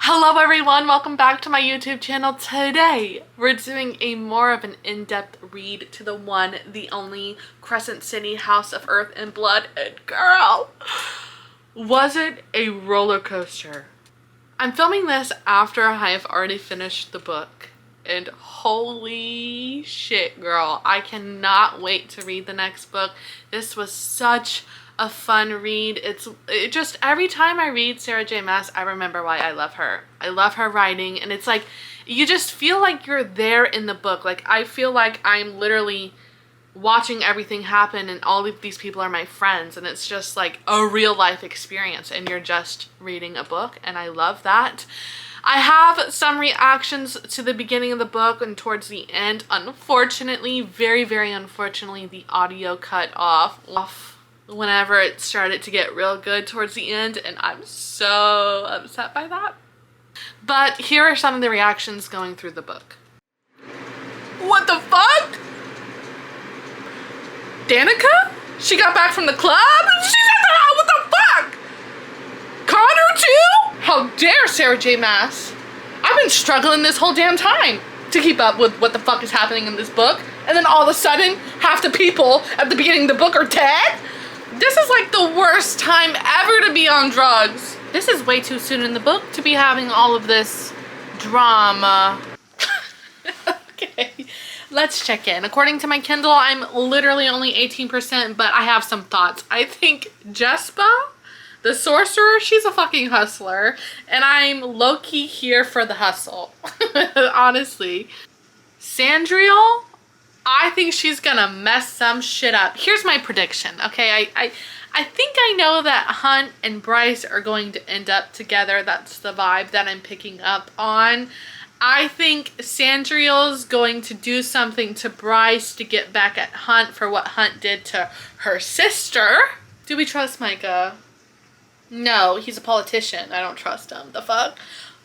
Hello everyone, welcome back to my YouTube channel. Today we're doing a more of an in-depth read to the one, the only Crescent City House of Earth and Blood, and girl, was it a roller coaster. I'm filming this after I have already finished the book, and holy shit girl, I cannot wait to read the next book. This was such a fun read. It just every time I read Sarah J Maas, I remember why I love her. I love her writing, and it's like you just feel like you're there in the book. Like I feel like I'm literally watching everything happen and all of these people are my friends, and it's just like a real life experience and you're just reading a book, and I love that. I have some reactions to the beginning of the book and towards the end. Unfortunately, very unfortunately, the audio cut off whenever it started to get real good towards the end, and I'm so upset by that. But here are some of the reactions going through the book. What the fuck? Danica? She got back from the club? She's at the house? What the fuck? Connor too? How dare Sarah J Maas? I've been struggling this whole damn time to keep up with what the fuck is happening in this book, and then all of a sudden half the people at the beginning of the book are dead? This is like the worst time ever to be on drugs. This is way too soon in the book to be having all of this drama. Okay, let's check in. According to my Kindle, I'm literally only 18%, but I have some thoughts. I think Jespa, the sorcerer, she's a fucking hustler, and I'm low-key here for the hustle. Honestly. Sandriel, I think she's gonna mess some shit up. Here's my prediction, okay? I think I know that Hunt and Bryce are going to end up together. That's the vibe that I'm picking up on. I think Sandriel's going to do something to Bryce to get back at Hunt for what Hunt did to her sister. Do we trust Micah? No, he's a politician. I don't trust him. The fuck?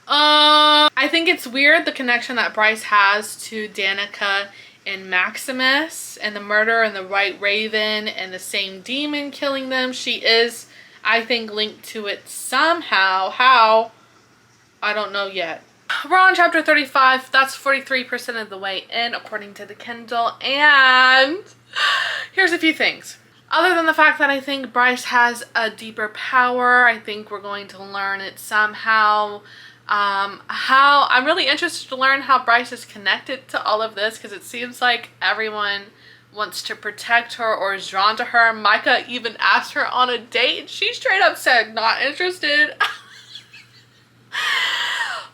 I think it's weird, the connection that Bryce has to Danica and Maximus, and the murder and the White Raven and the same demon killing them. She is, I think, linked to it somehow. How? I don't know yet. We're on chapter 35. That's 43% of the way in, according to the Kindle. And here's a few things. Other than the fact that I think Bryce has a deeper power, I think we're going to learn it somehow. I'm really interested to learn how Bryce is connected to all of this, because it seems like everyone wants to protect her or is drawn to her. Micah even asked her on a date, and she straight up said not interested.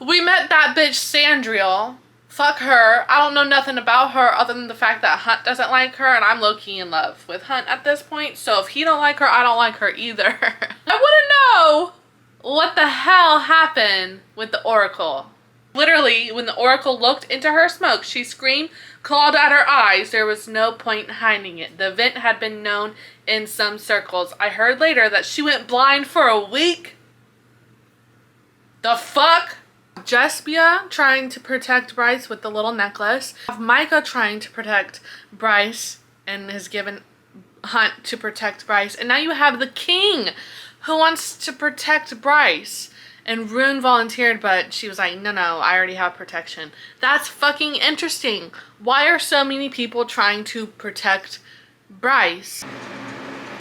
We met that bitch Sandriel. Fuck her. I don't know nothing about her other than the fact that Hunt doesn't like her, and I'm low-key in love with Hunt at this point, so if he don't like her, I don't like her either. I want to know what the hell happened with the Oracle. Literally, when the Oracle looked into her smoke, she screamed, clawed at her eyes. There was no point in hiding it. The event had been known in some circles. I heard later that she went blind for a week. The fuck? Jespia trying to protect Bryce with the little necklace. Micah trying to protect Bryce and has given Hunt to protect Bryce. And now you have the king who wants to protect Bryce. And Rune volunteered, but she was like, no, I already have protection. That's fucking interesting. Why are so many people trying to protect Bryce?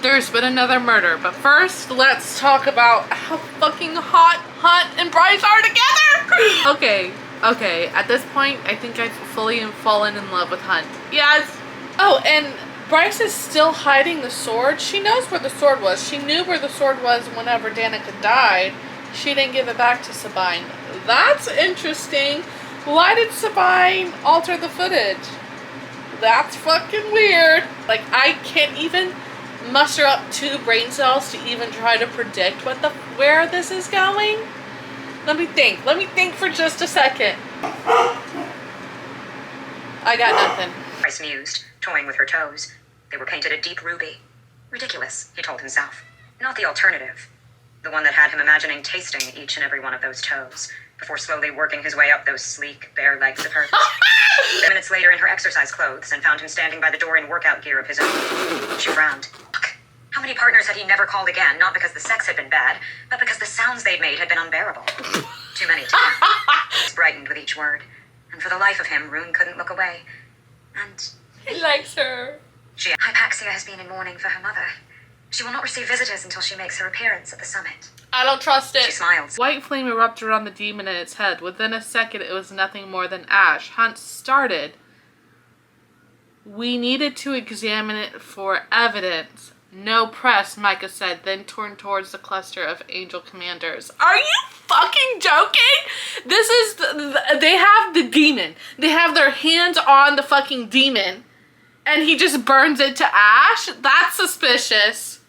There's been another murder, but first, let's talk about how fucking hot Hunt and Bryce are together! Okay, at this point, I think I've fully fallen in love with Hunt. Yes! Oh, and Bryce is still hiding the sword. She knows where the sword was. She knew where the sword was whenever Danica died. She didn't give it back to Sabine. That's interesting. Why did Sabine alter the footage? That's fucking weird. Like, I can't even muster up 2 brain cells to even try to predict where this is going. Let me think for just a second. I got nothing. Bryce mused, toying with her toes. They were painted a deep ruby. Ridiculous, he told himself. Not the alternative. The one that had him imagining tasting each and every one of those toes, before slowly working his way up those sleek, bare legs of hers. Minutes later in her exercise clothes, and found him standing by the door in workout gear of his own. She frowned. Fuck. How many partners had he never called again, not because the sex had been bad, but because the sounds they'd made had been unbearable? Too many to each word, and for the life of him, Rune couldn't look away. And He likes her. Hypaxia has been in mourning for her mother. She will not receive visitors until she makes her appearance at the summit. I don't trust it. She smiles. White flame erupted around the demon in its head. Within a second, it was nothing more than ash. Hunt started. We needed to examine it for evidence. No press, Micah said, then turned towards the cluster of angel commanders. Are you fucking joking? This is, they have the demon. They have their hands on the fucking demon. And he just burns it to ash? That's suspicious.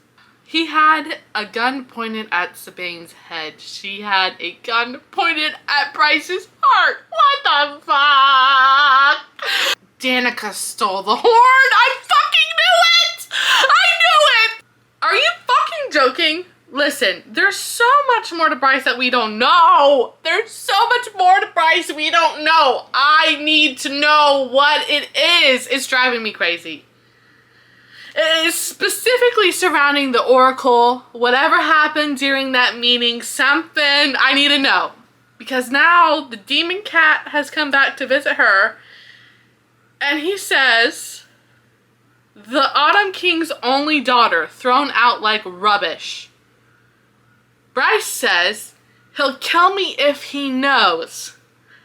He had a gun pointed at Sabane's head. She had a gun pointed at Bryce's heart. What the fuck? Danica stole the horn. I fucking knew it! I knew it! Are you fucking joking? Listen, there's so much more to Bryce that we don't know. There's so much more to Bryce we don't know. I need to know what it is. It's driving me crazy. It is specifically surrounding the Oracle. Whatever happened during that meeting, something I need to know. Because now the demon cat has come back to visit her. And he says, the Autumn King's only daughter thrown out like rubbish. Bryce says, he'll kill me if he knows.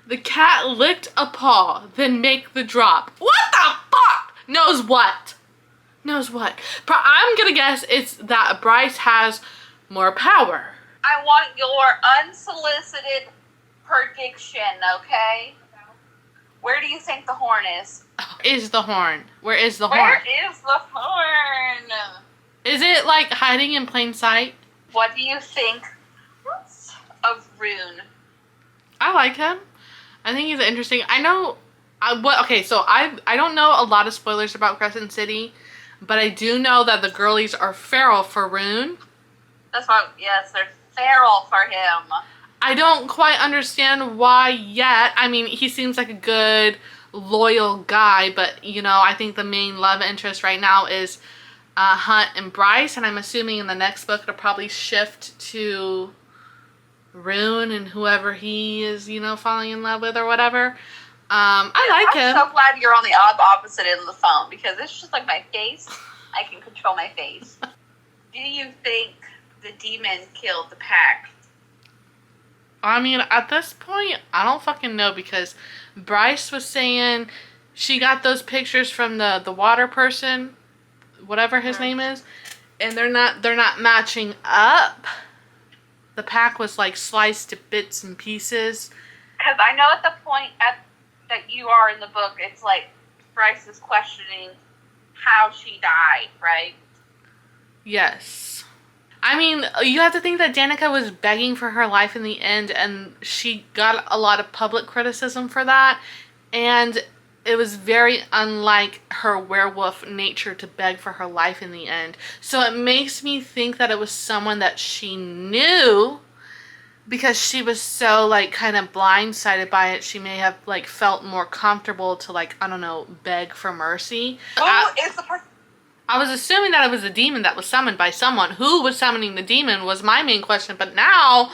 The cat licked a paw, then make the drop. What the fuck? Knows what? Knows what? I'm gonna guess it's that Bryce has more power. I want your unsolicited prediction, okay? Where do you think the horn is? Is the horn? Where is the horn? Where is the horn? Is it like hiding in plain sight? What do you think of Rune? I like him. I think he's interesting. I know I don't know a lot of spoilers about Crescent City, but I do know that the girlies are feral for Rune. That's why, yes, they're feral for him. I don't quite understand why yet. I mean, he seems like a good, loyal guy, but, you know, I think the main love interest right now is Hunt and Bryce, and I'm assuming in the next book it'll probably shift to Rune and whoever he is, you know, falling in love with or whatever. I like him. I'm so glad you're on the opposite end of the phone, because it's just like my face. I can control my face. Do you think the demon killed the pack? I mean, at this point, I don't fucking know, because Bryce was saying she got those pictures from the water person, whatever his name is, and they're not matching up. The pack was like sliced to bits and pieces. Because I know at the point that you are in the book, it's like Bryce is questioning how she died, right? Yes. I mean, you have to think that Danica was begging for her life in the end, and she got a lot of public criticism for that, and it was very unlike her werewolf nature to beg for her life in the end. So it makes me think that it was someone that she knew, because she was so, like, kind of blindsided by it. She may have, like, felt more comfortable to, like, I don't know, beg for mercy. Who is the person? I was assuming that it was a demon that was summoned by someone. Who was summoning the demon was my main question. But now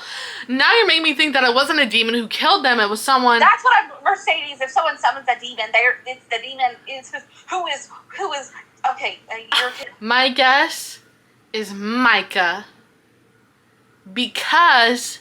you're making me think that it wasn't a demon who killed them. It was someone. That's what I'm Mercedes. If someone summons a demon, it's the demon. It's who is. Okay, you're. My guess is Micah, because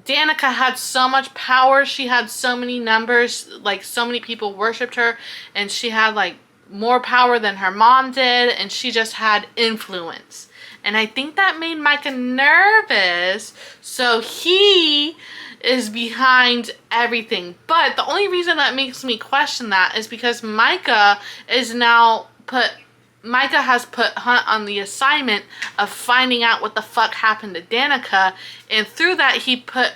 Danica had so much power. She had so many numbers. Like, so many people worshipped her, and she had, like, more power than her mom did, and she just had influence. And I think that made Micah nervous, so he is behind everything. But the only reason that makes me question that is because Micah has put Hunt on the assignment of finding out what the fuck happened to Danica, and through that he put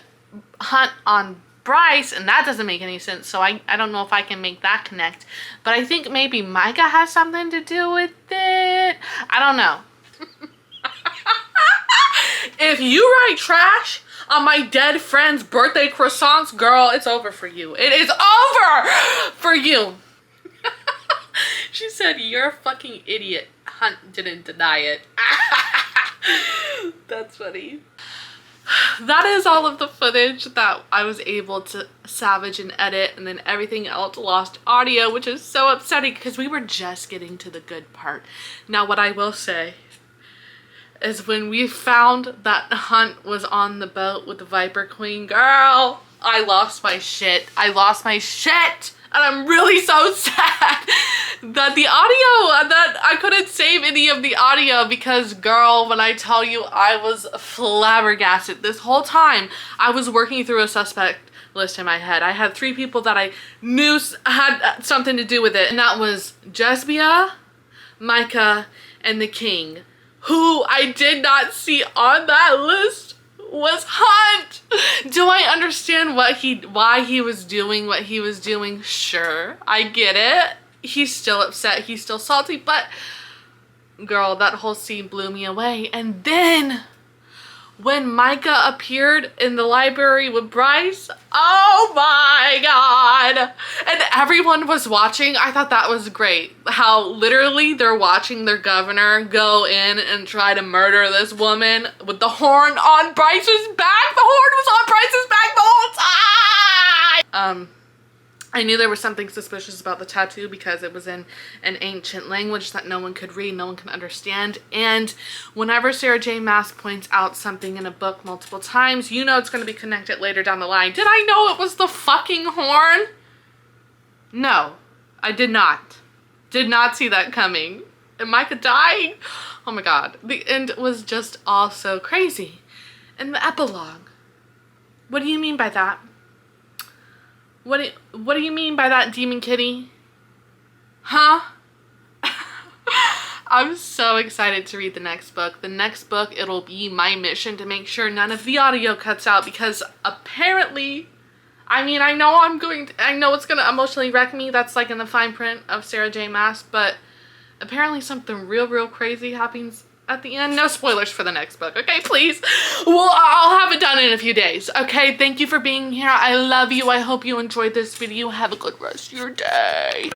Hunt on Bryce, and that doesn't make any sense, so I don't know if I can make that connect. But I think maybe Micah has something to do with it. I don't know. If you write trash on my dead friend's birthday croissants, girl, it's over for you. It is over for you. She said, you're a fucking idiot. Hunt didn't deny it. That's funny. that is all of the footage that I was able to salvage and edit, and then everything else lost audio, which is so upsetting because we were just getting to the good part. Now, what I will say is when we found that Hunt was on the boat with the Viper Queen, girl, I lost my shit. I lost my shit. And I'm really so sad that the audio, that I couldn't save any of the audio because, girl, when I tell you, I was flabbergasted. This whole time, I was working through a suspect list in my head. I had 3 people that I knew had something to do with it, and that was Jesbia, Micah, and the King. Who I did not see on that list was Hunt. Do I understand why he was doing what he was doing? Sure, I get it. He's still upset, he's still salty, but girl, that whole scene blew me away. And then when Micah appeared in the library with Bryce, oh my god, and everyone was watching. I thought that was great, how literally they're watching their governor go in and try to murder this woman with the horn on Bryce's back. The horn was on Bryce's back the whole time. I knew there was something suspicious about the tattoo because it was in an ancient language that no one could read, no one can understand. And whenever Sarah J. Maas points out something in a book multiple times, you know it's going to be connected later down the line. Did I know it was the fucking horn? No, I did not. Did not see that coming. And Micah dying? Oh my god. The end was just all so crazy. And the epilogue. What do you mean by that? What do you mean by that, Demon Kitty? Huh? I'm so excited to read the next book. The next book, it'll be my mission to make sure none of the audio cuts out because apparently, I mean, I know it's gonna emotionally wreck me. That's like in the fine print of Sarah J. Maas, but apparently something real crazy happens at the end. No spoilers for the next book, okay, please? Well, I'll have it done in a few days, okay? Thank you for being here. I love you. I hope you enjoyed this video. Have a good rest of your day.